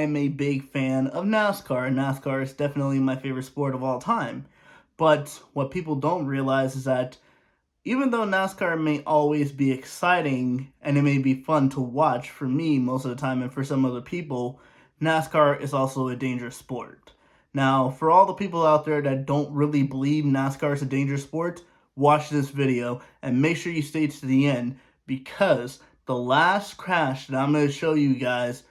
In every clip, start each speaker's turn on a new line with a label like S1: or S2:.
S1: I'm a big fan of NASCAR. NASCAR is definitely my favorite sport of all time. But what people don't realize is that even though NASCAR may always be exciting and it may be fun to watch for me most of the time and for some other people, NASCAR is also a dangerous sport. Now, for all the people out there that don't really believe NASCAR is a dangerous sport, watch this video and make sure you stay to the end because the last crash that I'm going to show you guys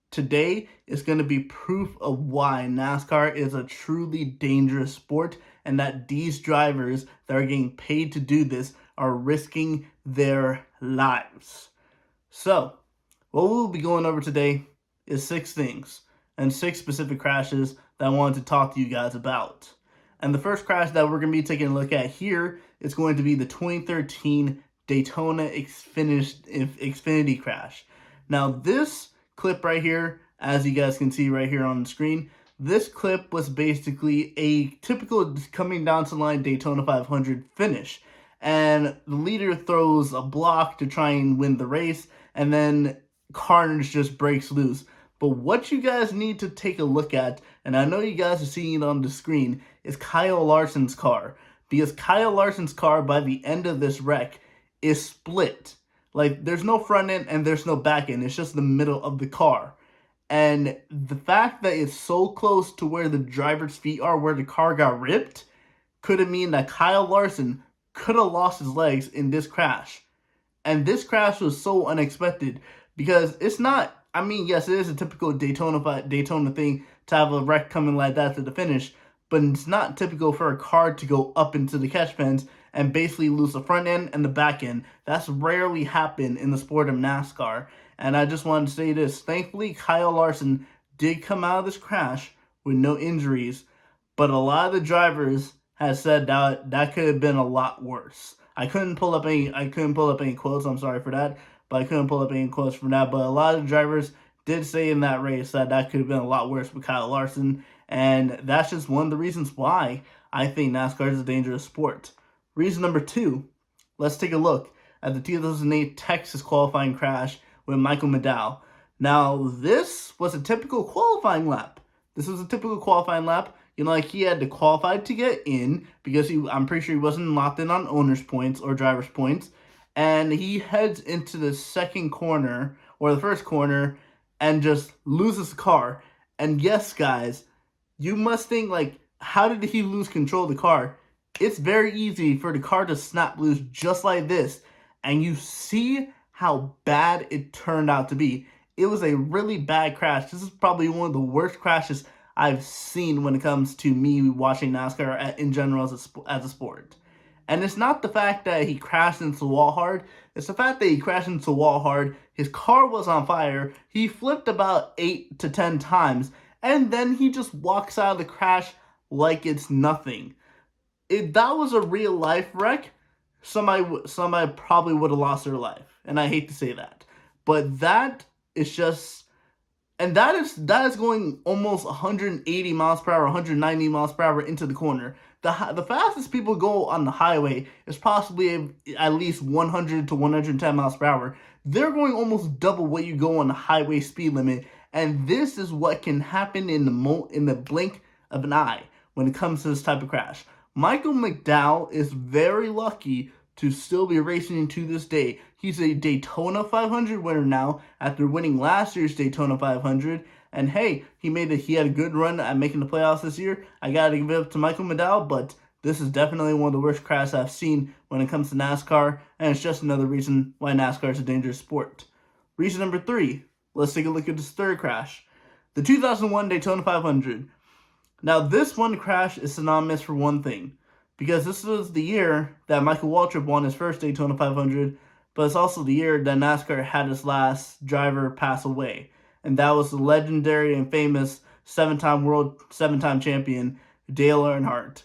S1: today is going to be proof of why NASCAR is a truly dangerous sport and that these drivers that are getting paid to do this are risking their lives. So, what we'll be going over today is 6 things and 6 specific crashes that I wanted to talk to you guys about. And the first crash that we're going to be taking a look at here is going to be the 2013 Daytona Xfinity crash. Now, this clip right here, as you guys can see right here on the screen, this clip was basically a typical coming down to the line Daytona 500 finish. And the leader throws a block to try and win the race, and then carnage just breaks loose. But what you guys need to take a look at, and I know you guys are seeing it on the screen, is Kyle Larson's car. Because Kyle Larson's car, by the end of this wreck, is split. Like, there's no front end and there's no back end. It's just the middle of the car. And the fact that it's so close to where the driver's feet are, where the car got ripped, could have mean that Kyle Larson could have lost his legs in this crash. And this crash was so unexpected because it's not, I mean, yes, it is a typical Daytona thing to have a wreck coming like that to the finish, but it's not typical for a car to go up into the catch fence and basically lose the front end and the back end. That's rarely happened in the sport of NASCAR. And I just wanted to say this. Thankfully, Kyle Larson did come out of this crash with no injuries, but a lot of the drivers have said that could have been a lot worse. I couldn't pull up any quotes, I'm sorry for that, but I couldn't pull up any quotes from that. But a lot of the drivers did say in that race that could have been a lot worse with Kyle Larson, and that's just one of the reasons why I think NASCAR is a dangerous sport. Reason number 2, let's take a look at the 2008 Texas qualifying crash with Michael McDowell. Now, this was a typical qualifying lap. You know, like he had to qualify to get in because I'm pretty sure he wasn't locked in on owner's points or driver's points. And he heads into the second corner or the first corner and just loses the car. And yes, guys, you must think, like, how did he lose control of the car? It's very easy for the car to snap loose just like this. And you see how bad it turned out to be. It was a really bad crash. This is probably one of the worst crashes I've seen when it comes to me watching NASCAR in general as a sport. And it's not the fact that he crashed into the wall hard. It's the fact that he crashed into the wall hard. His car was on fire. He flipped about 8 to 10 times. And then he just walks out of the crash like it's nothing. If that was a real life wreck, somebody probably would have lost their life. And I hate to say that. But that is just, and that is going almost 180 miles per hour, 190 miles per hour into the corner. The fastest people go on the highway is possibly at least 100 to 110 miles per hour. They're going almost double what you go on the highway speed limit. And this is what can happen in the blink of an eye when it comes to this type of crash. Michael McDowell is very lucky to still be racing to this day. He's a Daytona 500 winner now after winning last year's Daytona 500. And hey, he had a good run at making the playoffs this year. I gotta give it up to Michael McDowell, but this is definitely one of the worst crashes I've seen when it comes to NASCAR, and it's just another reason why NASCAR is a dangerous sport. Reason number 3, let's take a look at this third crash. The 2001 Daytona 500. Now, this one crash is synonymous for one thing, because this was the year that Michael Waltrip won his first Daytona 500, but it's also the year that NASCAR had its last driver pass away, and that was the legendary and famous 7-time champion Dale Earnhardt.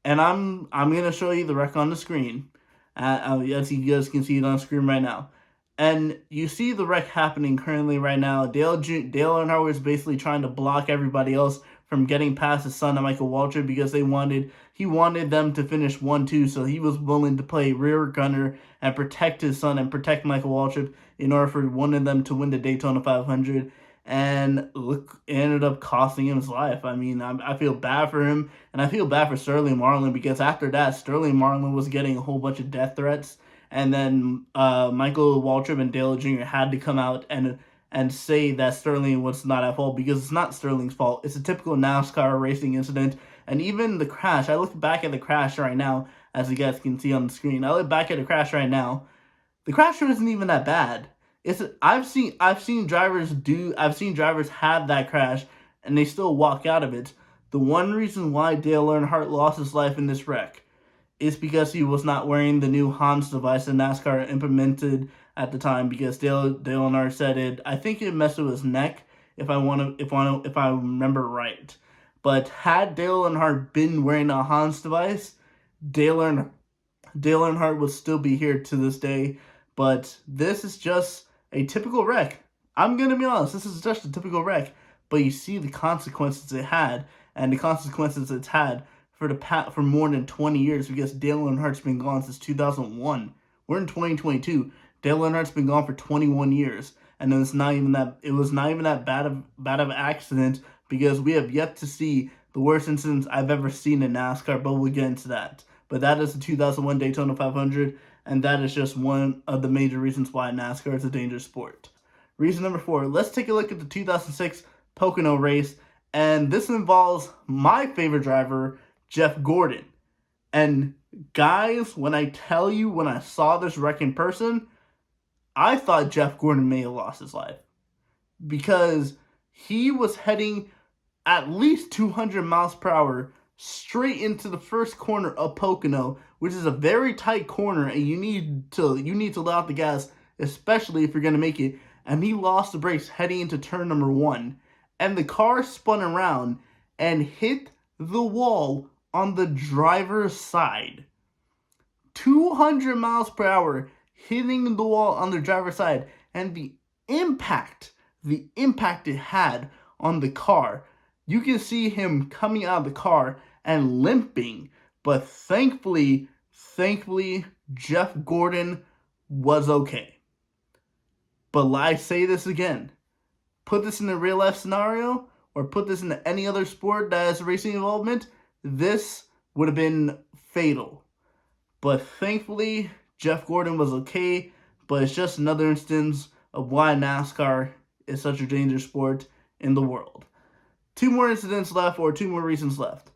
S1: And I'm gonna show you the wreck on the screen, as you guys can see it on the screen right now. And you see the wreck happening currently right now. Dale Earnhardt was basically trying to block everybody else from getting past his son, Michael Waltrip, because he wanted them to finish 1-2, so he was willing to play rear gunner and protect his son and protect Michael Waltrip in order for one of them to win the Daytona 500. and look, it ended up costing him his life. I mean, I feel bad for him, and I feel bad for Sterling Marlin because after that, Sterling Marlin was getting a whole bunch of death threats, and then Michael Waltrip and Dale Jr. had to come out and say that Sterling was not at fault because it's not Sterling's fault. It's a typical NASCAR racing incident, and even the crash. I look back at the crash right now, as you guys can see on the screen. I look back at the crash right now. The crash isn't even that bad. I've seen drivers have that crash and they still walk out of it. The one reason why Dale Earnhardt lost his life in this wreck is because he was not wearing the new Hans device that NASCAR implemented at the time. Because Dale Earnhardt said it. I think it messed with his neck. If I remember right. But had Dale Earnhardt been wearing a Hans device, Dale Earnhardt Dale Earnhardt would still be here to this day, but this is just a typical wreck. I'm going to be honest, this is just a typical wreck, but you see the consequences it had, and the consequences it's had for more than 20 years because Dale Earnhardt's been gone since 2001. We're in 2022. Dale Earnhardt's been gone for 21 years, and then it was not even that bad of an accident because we have yet to see the worst incidents I've ever seen in NASCAR, but we'll get into that. But that is the 2001 Daytona 500, and that is just one of the major reasons why NASCAR is a dangerous sport. Reason number 4, let's take a look at the 2006 Pocono race, and this involves my favorite driver, Jeff Gordon. And guys, when I tell you, when I saw this wreck in person, I thought Jeff Gordon may have lost his life because he was heading at least 200 miles per hour straight into the first corner of Pocono, which is a very tight corner, and you need to let out the gas, especially if you're going to make it. And he lost the brakes heading into turn number 1, and the car spun around and hit the wall on the driver's side. 200 miles per hour hitting the wall on the driver's side, and the impact it had on the car. You can see him coming out of the car and limping, but thankfully, Jeff Gordon was okay. But I say this again, put this in a real life scenario, or put this into any other sport that has racing involvement, this would have been fatal. But thankfully, Jeff Gordon was okay, but it's just another instance of why NASCAR is such a dangerous sport in the world. 2 more incidents left, or 2 more reasons left.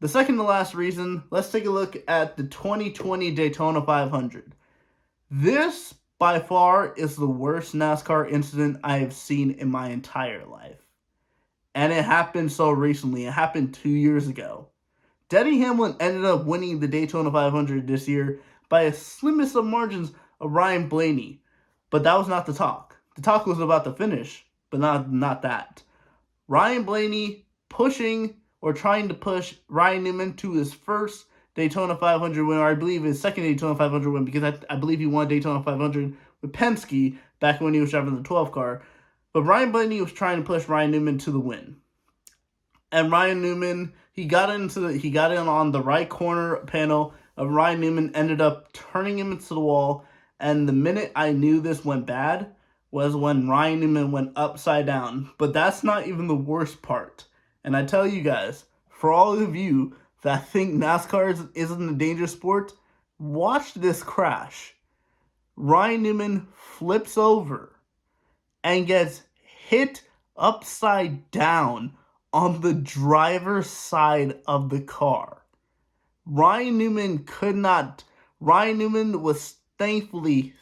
S1: The second to last reason, let's take a look at the 2020 Daytona 500. This, by far, is the worst NASCAR incident I have seen in my entire life. And it happened so recently. It happened 2 years ago. Denny Hamlin ended up winning the Daytona 500 this year by a slimmest of margins of Ryan Blaney. But that was not the talk. The talk was about the finish, but not that. Ryan Blaney trying to push Ryan Newman to his first Daytona 500 win, or I believe his second Daytona 500 win, because I believe he won Daytona 500 with Penske back when he was driving the 12 car. But Ryan Blaney was trying to push Ryan Newman to the win. And Ryan Newman, he got in on the right corner panel of Ryan Newman, ended up turning him into the wall. And the minute I knew this went bad was when Ryan Newman went upside down. But that's not even the worst part. And I tell you guys, for all of you that think NASCAR isn't a dangerous sport, watch this crash. Ryan Newman flips over and gets hit upside down on the driver's side of the car. Ryan Newman was thankfully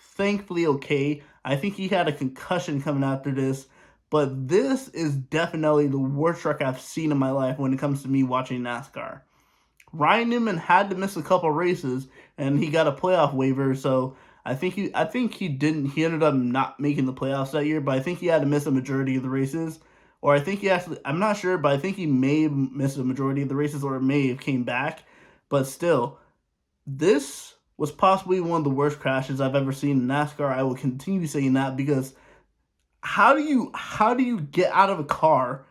S1: okay. I think he had a concussion coming after this, but this is definitely the worst wreck I've seen in my life when it comes to me watching NASCAR. Ryan Newman had to miss a couple races, and he got a playoff waiver, so I think he ended up not making the playoffs that year, but I think he had to miss a majority of the races. Or I'm not sure, but I think he may have missed a majority of the races, or may have came back. But still, this was possibly one of the worst crashes I've ever seen in NASCAR. I will continue saying that because how do you get out of a car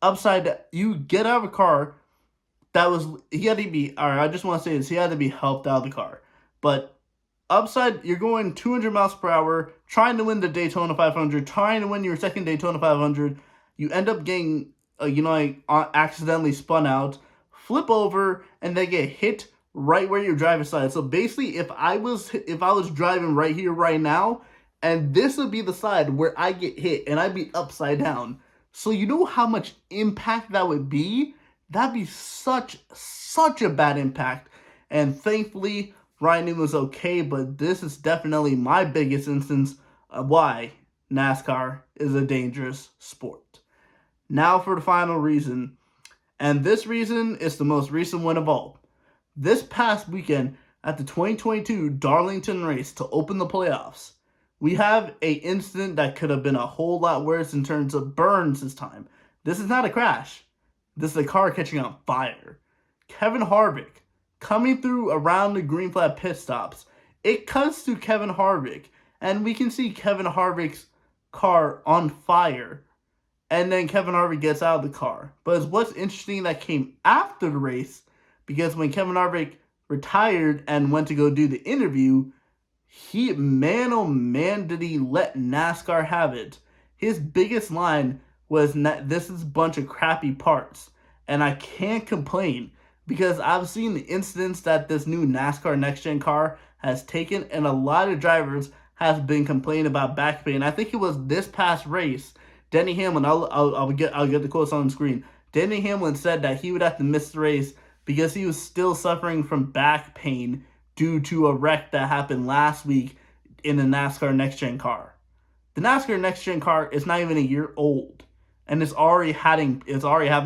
S1: upside down? You get out of a car he had to be helped out of the car. But upside, you're going 200 miles per hour, trying to win the Daytona 500, trying to win your second Daytona 500. You end up getting, accidentally spun out, flip over, and then get hit right where your driver's side. So basically, if I was driving right here, right now, and this would be the side where I get hit, and I'd be upside down. So you know how much impact that would be? That'd be such a bad impact. And thankfully, Ryan was okay, but this is definitely my biggest instance of why NASCAR is a dangerous sport. Now for the final reason, and this reason is the most recent one of all. This past weekend at the 2022 Darlington race to open the playoffs, we have a incident that could have been a whole lot worse in terms of burns this time. This is not a crash. This is a car catching on fire. Kevin Harvick coming through around the green flag pit stops. It cuts to Kevin Harvick, and we can see Kevin Harvick's car on fire. And then Kevin Harvick gets out of the car. But what's interesting that came after the race, because when Kevin Harvick retired and went to go do the interview, man oh man did he let NASCAR have it. His biggest line was, "This is a bunch of crappy parts." And I can't complain, because I've seen the incidents that this new NASCAR Next Gen car has taken, and a lot of drivers have been complaining about back pain. I think it was this past race, Denny Hamlin, I'll get the quotes on the screen. Denny Hamlin said that he would have to miss the race because he was still suffering from back pain due to a wreck that happened last week in the NASCAR Next Gen car. The NASCAR Next Gen car is not even a year old, and it's already having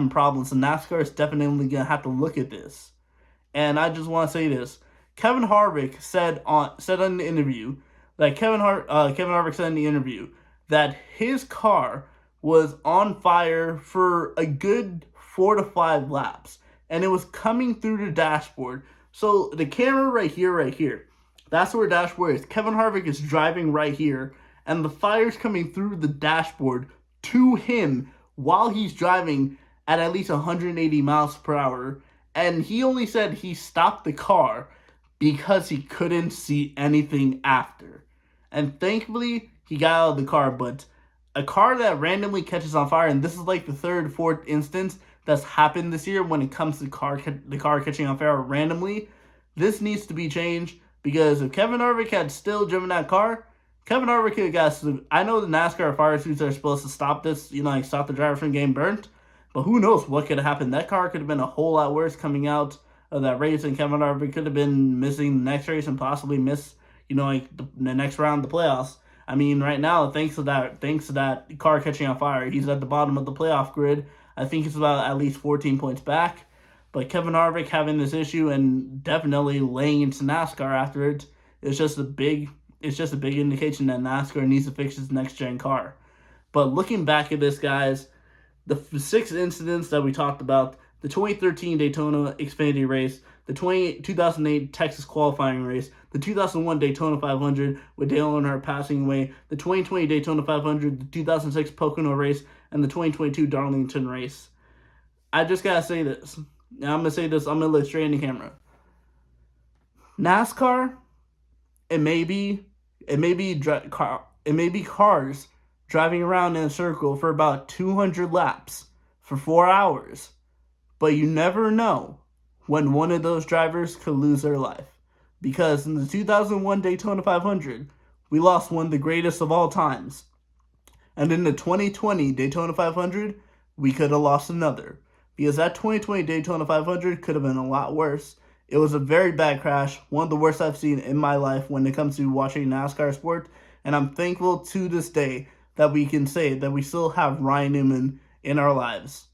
S1: problems. So NASCAR is definitely gonna have to look at this. And I just want to say this: Kevin Harvick said in the interview that Kevin Harvick said in the interview that his car was on fire for a good 4 to 5 laps, and it was coming through the dashboard. So the camera right here, that's where the dashboard is. Kevin Harvick is driving right here, and the fire's coming through the dashboard to him while he's driving at least 180 miles per hour. And he only said he stopped the car because he couldn't see anything after. And thankfully, he got out of the car. But a car that randomly catches on fire, and this is like the third, fourth instance that's happened this year when it comes to the car catching on fire randomly, this needs to be changed. Because if Kevin Harvick had still driven that car, Kevin Harvick could have got. I know the NASCAR fire suits are supposed to stop this, stop the driver from getting burnt. But who knows what could have happened? That car could have been a whole lot worse coming out of that race, and Kevin Harvick could have been missing the next race and possibly miss, the next round of the playoffs. I mean, right now, thanks to that car catching on fire, he's at the bottom of the playoff grid. I think it's about at least 14 points back. But Kevin Harvick having this issue and definitely laying into NASCAR after it is just a big indication that NASCAR needs to fix its next gen car. But looking back at this, guys, the 6 incidents that we talked about: the 2013 Daytona Xfinity race, the 2008 Texas qualifying race, the 2001 Daytona 500 with Dale Earnhardt passing away, the 2020 Daytona 500, the 2006 Pocono race, and the 2022 Darlington race. I just gotta say this. Now I'm gonna look straight in the camera. NASCAR, it may be cars driving around in a circle for about 200 laps for 4 hours. But you never know when one of those drivers could lose their life. Because in the 2001 Daytona 500, we lost one of the greatest of all times. And in the 2020 Daytona 500, we could have lost another. Because that 2020 Daytona 500 could have been a lot worse. It was a very bad crash, one of the worst I've seen in my life when it comes to watching NASCAR sport. And I'm thankful to this day that we can say that we still have Ryan Newman in our lives.